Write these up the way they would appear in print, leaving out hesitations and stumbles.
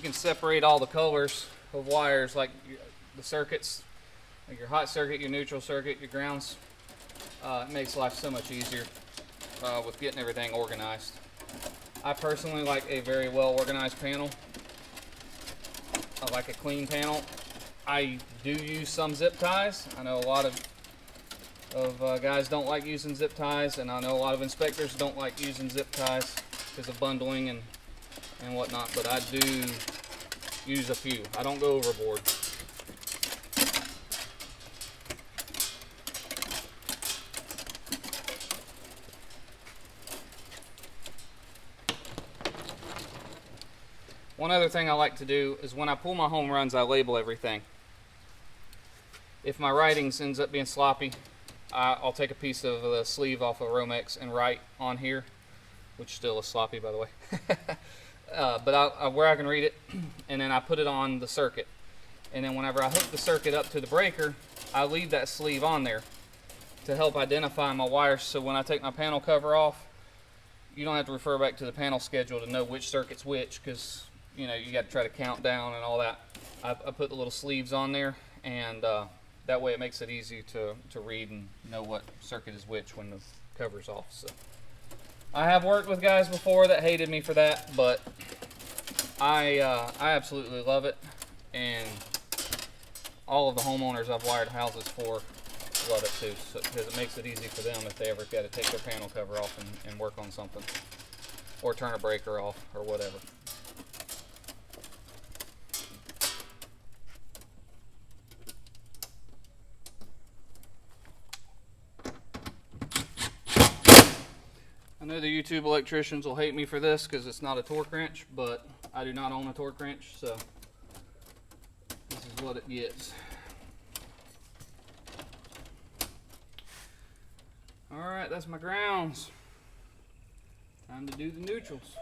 can separate all the colors of wires, like the circuits, like your hot circuit, your neutral circuit, your grounds. It makes life so much easier with getting everything organized. I personally like a very well organized panel. I like a clean panel. I do use some zip ties. I know a lot of guys don't like using zip ties, and I know a lot of inspectors don't like using zip ties because of bundling and whatnot, but I do use a few. I don't go overboard. One other thing I like to do is when I pull my home runs, I label everything. If my writings ends up being sloppy, I'll take a piece of the sleeve off of Romex and write on here, which still is sloppy, by the way. But where I can read it, and then I put it on the circuit. And then whenever I hook the circuit up to the breaker, I leave that sleeve on there to help identify my wires, so when I take my panel cover off, you don't have to refer back to the panel schedule to know which circuit's which, because you know you got to try to count down and all that. I put the little sleeves on there, and that way it makes it easy to read and know what circuit is which when the cover's off. So I have worked with guys before that hated me for that, but I absolutely love it, and all of the homeowners I've wired houses for love it too, because it makes it easy for them if they ever got to take their panel cover off and work on something, or turn a breaker off, or whatever. I know the YouTube electricians will hate me for this because it's not a torque wrench, but I do not own a torque wrench, so this is what it gets. Alright, that's my grounds. Time to do the neutrals.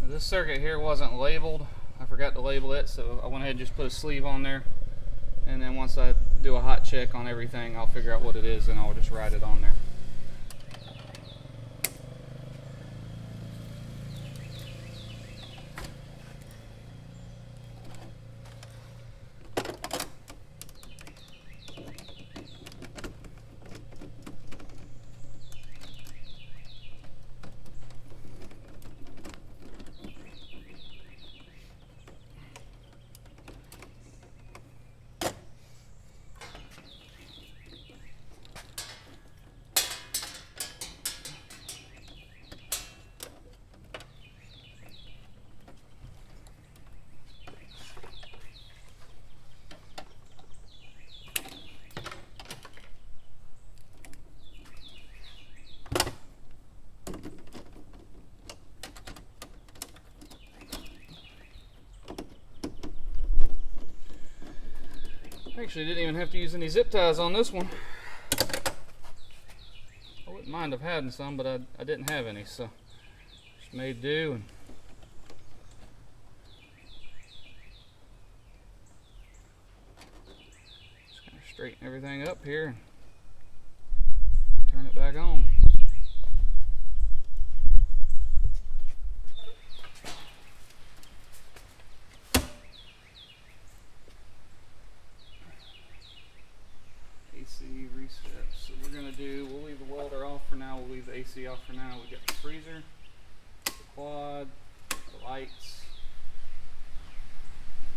This circuit here wasn't labeled I forgot to label it, so I went ahead and just put a sleeve on there. And then once I do a hot check on everything, I'll figure out what it is and I'll just write it on there. Actually, didn't even have to use any zip ties on this one. I wouldn't mind if having some, but I didn't have any, so just made do. And just kind of straighten everything up here and turn it back on. AC reset. So we're gonna do, we'll leave the welder off for now, we'll leave the AC off for now. We got the freezer, the quad, the lights.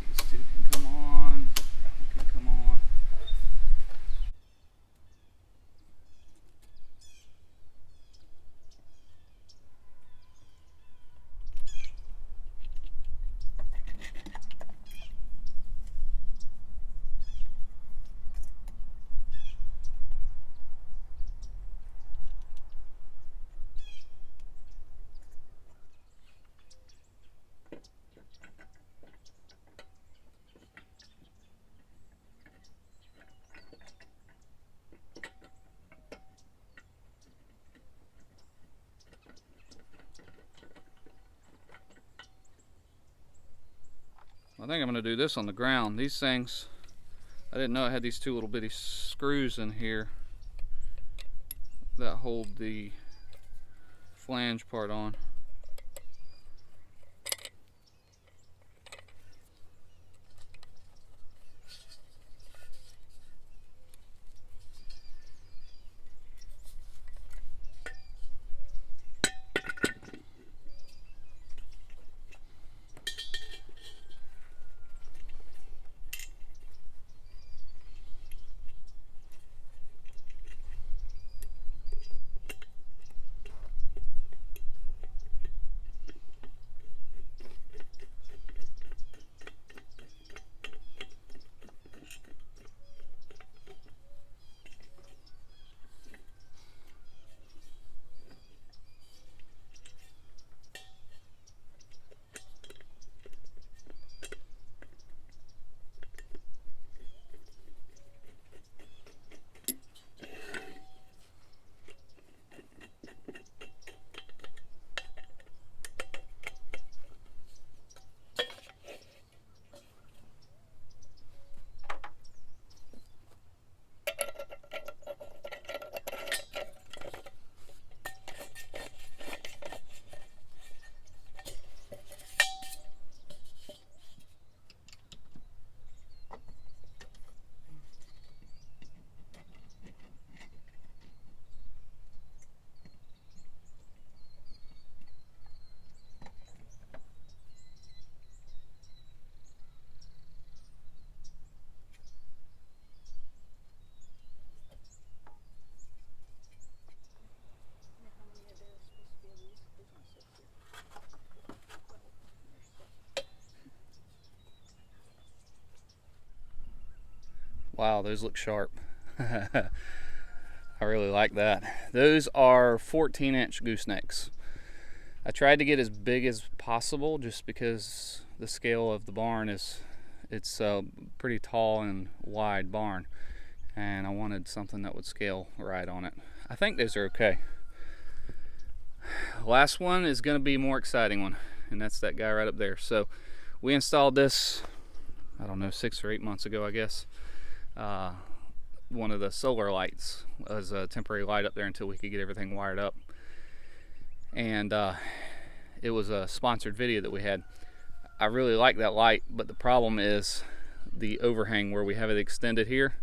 These two can come on, that one can come on. I think I'm going to do this on the ground. These things, I didn't know it had these two little bitty screws in here that hold the flange part on. Wow, those look sharp. I really like that. Those are 14-inch goosenecks. I tried to get as big as possible just because the scale of the barn is, it's a pretty tall and wide barn, and I wanted something that would scale right on it. I think those are okay. Last one is going to be a more exciting one, and that's that guy right up there. So We installed this, I don't know, 6 or 8 months ago, I guess. One of the solar lights as a temporary light up there until we could get everything wired up. And it was a sponsored video that we had. I really like that light, but the problem is the overhang where we have it extended here.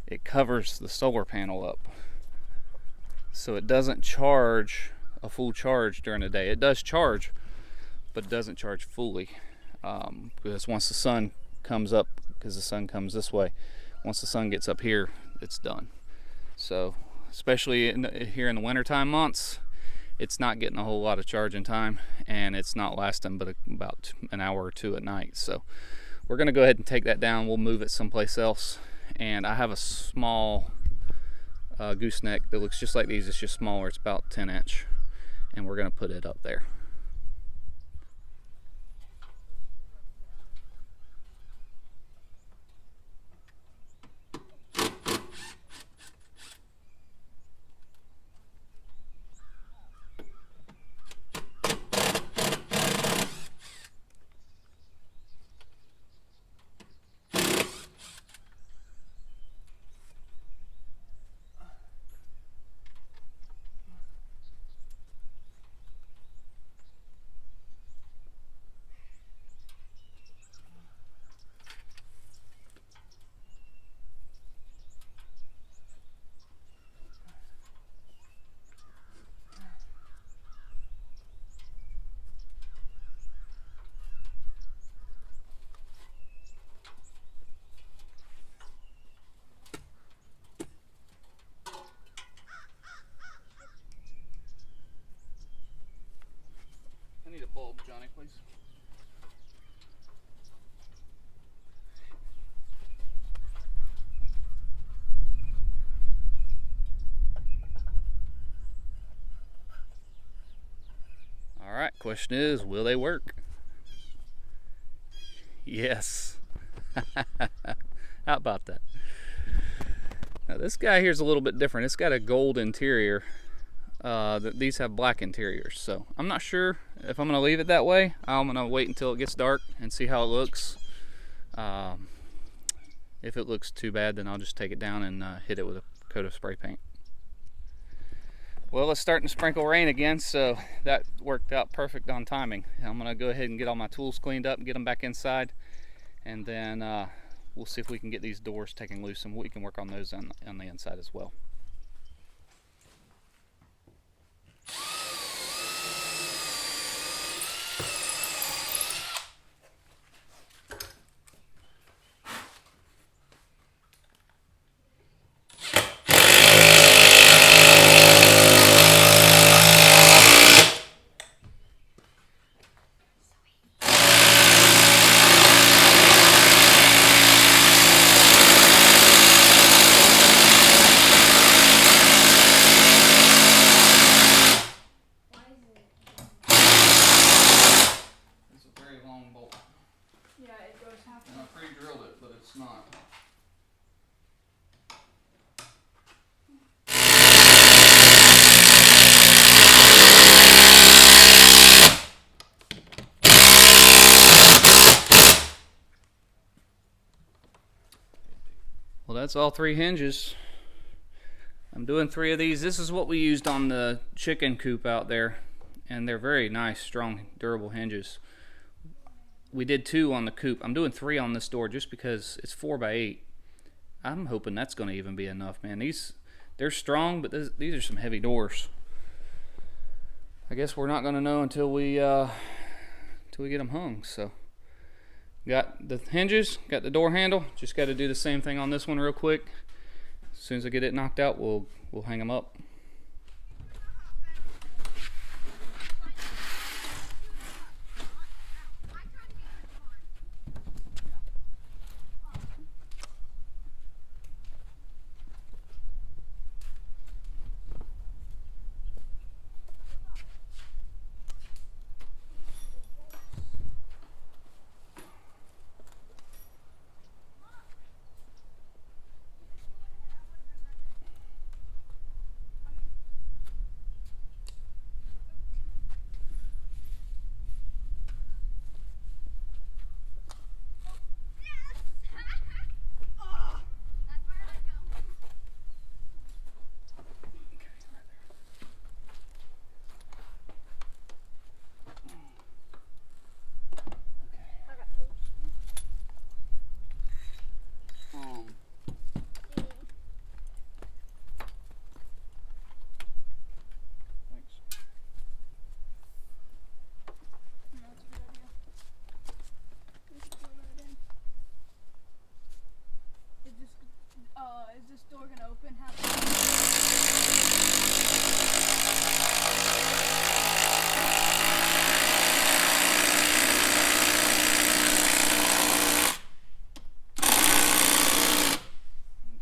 It covers the solar panel up, so it doesn't charge a full charge during the day. It does charge, but it doesn't charge fully, because once the sun comes up, because the sun comes this way, once the sun gets up here, it's done. So especially here in the wintertime months, it's not getting a whole lot of charging time, and it's not lasting but about an hour or 2 at night. So we're going to go ahead and take that down. We'll move it someplace else. And I have a small gooseneck that looks just like these. It's just smaller. It's about 10 inch, and we're going to put it up there. I need a bulb, Johnny, please. All right, question is, will they work? Yes. How about that? Now this guy here's a little bit different. It's got a gold interior. These have black interiors, so I'm not sure if I'm going to leave it that way. I'm going to wait until it gets dark and see how it looks. If it looks too bad, then I'll just take it down and hit it with a coat of spray paint. Well, it's starting to sprinkle rain again, so that worked out perfect on timing. I'm going to go ahead and get all my tools cleaned up and get them back inside, and then we'll see if we can get these doors taken loose, and we can work on those on the inside as well. Pre-drilled it, but it's not. Well, that's all 3 hinges. I'm doing 3 of these. This is what we used on the chicken coop out there, and they're very nice, strong, durable hinges. We did 2 on the coop. I'm doing 3 on this door just because it's 4x8. I'm hoping that's going to even be enough, man. They're strong, but these are some heavy doors. I guess we're not going to know until we get them hung. So, got the hinges, got the door handle. Just got to do the same thing on this one real quick. As soon as I get it knocked out, we'll hang them up. door gonna open?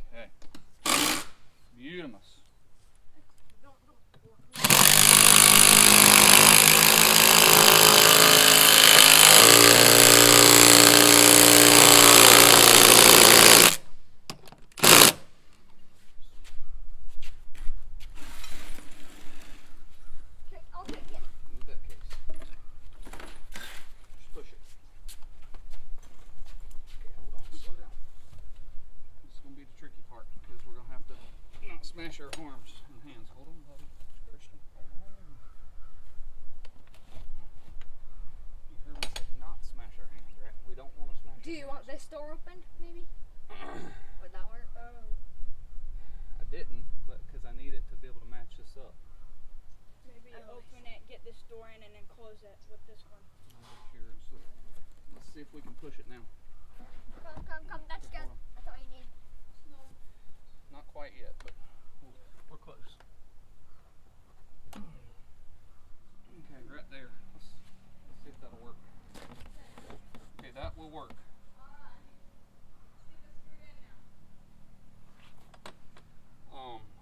Okay. Beautiful. Move that case. Just push it. Okay, hold on, slow down. This is going to be the tricky part because we're going to have to not smash our arms and hands. Hold on, buddy. Christian, hold on. You heard me say not smash our hands, right? We don't want to smash Do our you hands. want this door opened, maybe? Would that work? Oh. I didn't, but because I need it to be able to match this up. Maybe open it, get this door in, and then close it with this one. Here, so let's see if we can push it now. Come, that's good. That's all you need. Not quite yet, but we're close. Okay, right there. Let's see if that'll work. Okay, that will work.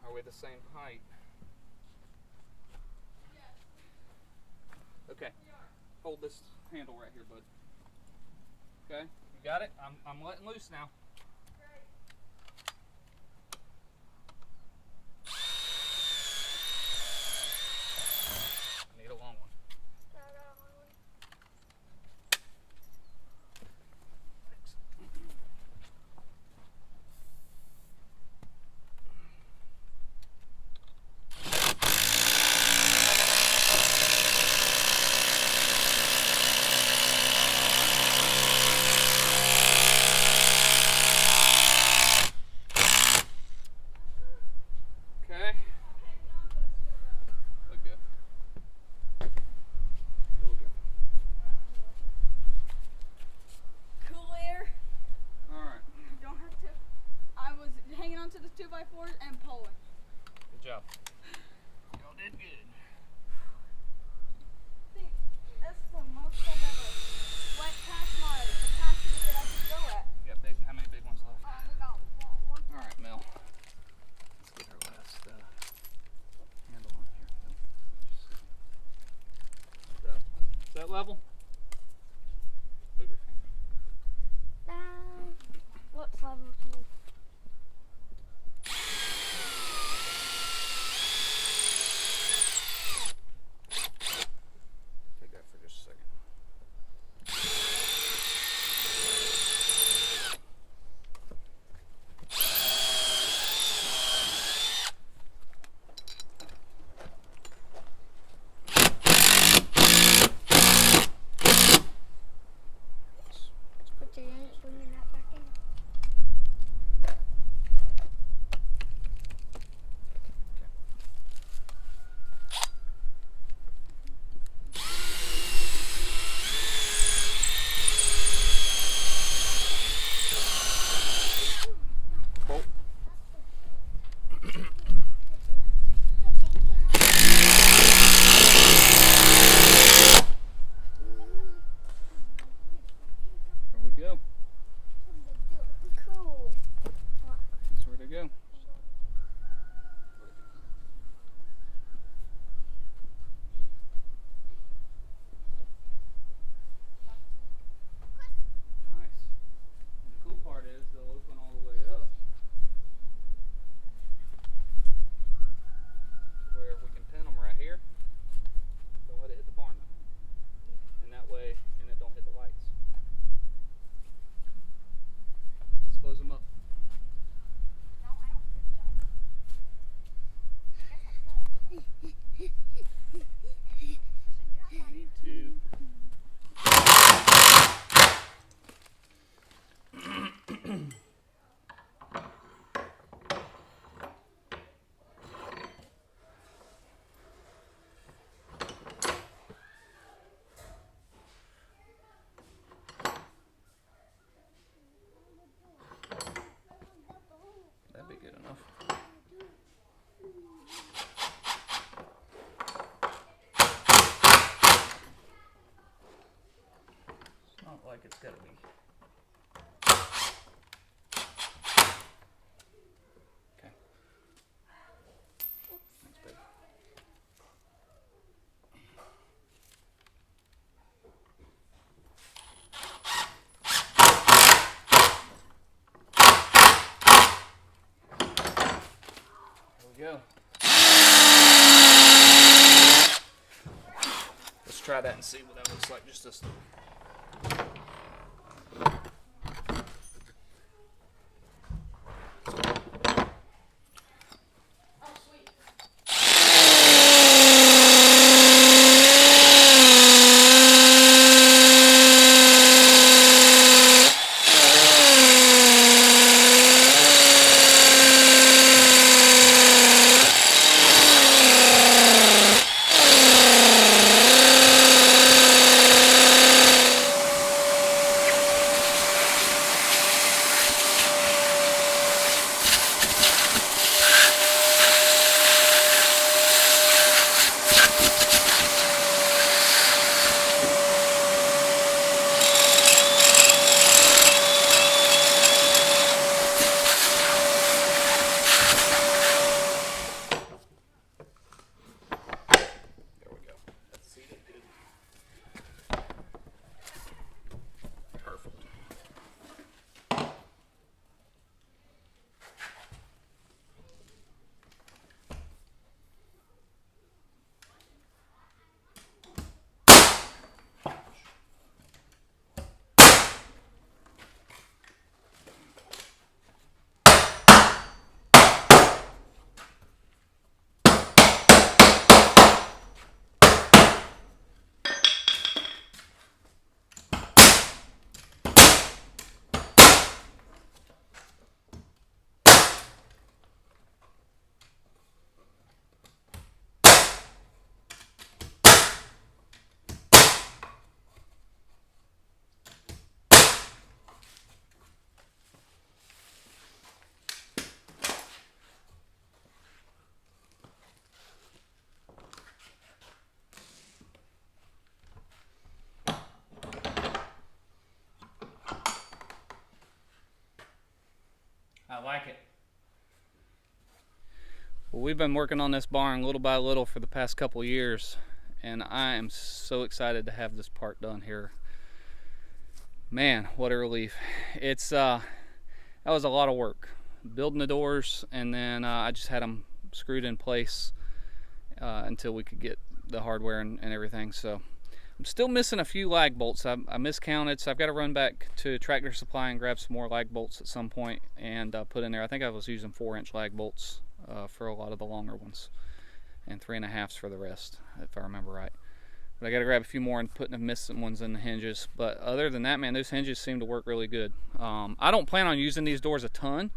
Are we the same height? Okay. Hold this handle right here, bud. Okay, you got it? I'm letting loose now. I need a long one. Okay. Look good. There we go. Cool air. Alright. You don't have to. I was hanging onto the 2x4s and pulling. Good job. Y'all did good. I think that's the most I've ever went past my capacity that I could go at. You got how many big ones left? We got one. Alright, Mel. Let's get our last handle on here. Is that level? Move your finger. Looks level to me. Take that for just a second. not like it's got to be. Okay. Thanks, babe. There we go. Let's try that and see what that looks like. Just this. I like it. Well, we've been working on this barn little by little for the past couple years, and I am so excited to have this part done here. Man, what a relief. It's that was a lot of work building the doors, and then I just had them screwed in place until we could get the hardware and everything. So I'm still missing a few lag bolts. I miscounted, so I've got to run back to Tractor Supply and grab some more lag bolts at some point and put in there. I think I was using 4-inch lag bolts for a lot of the longer ones, and 3.5s for the rest, if I remember right. But I got to grab a few more and put the missing ones in the hinges. But other than that, man, those hinges seem to work really good. I don't plan on using these doors a ton.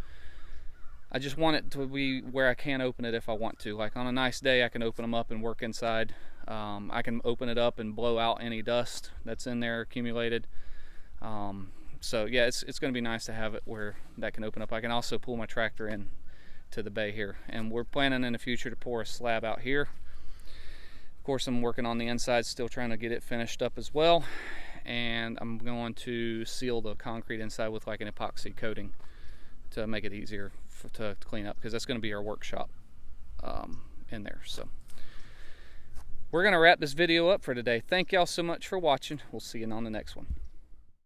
I just want it to be where I can open it if I want to. Like on a nice day, I can open them up and work inside. I can open it up and blow out any dust that's in there accumulated. So yeah, it's going to be nice to have it where that can open up. I can also pull my tractor in to the bay here, and we're planning in the future to pour a slab out here. Of course, I'm working on the inside, still trying to get it finished up as well, and I'm going to seal the concrete inside with like an epoxy coating to make it easier to clean up, because that's going to be our workshop in there. So we're going to wrap this video up for today. Thank y'all so much for watching. We'll see you on the next one.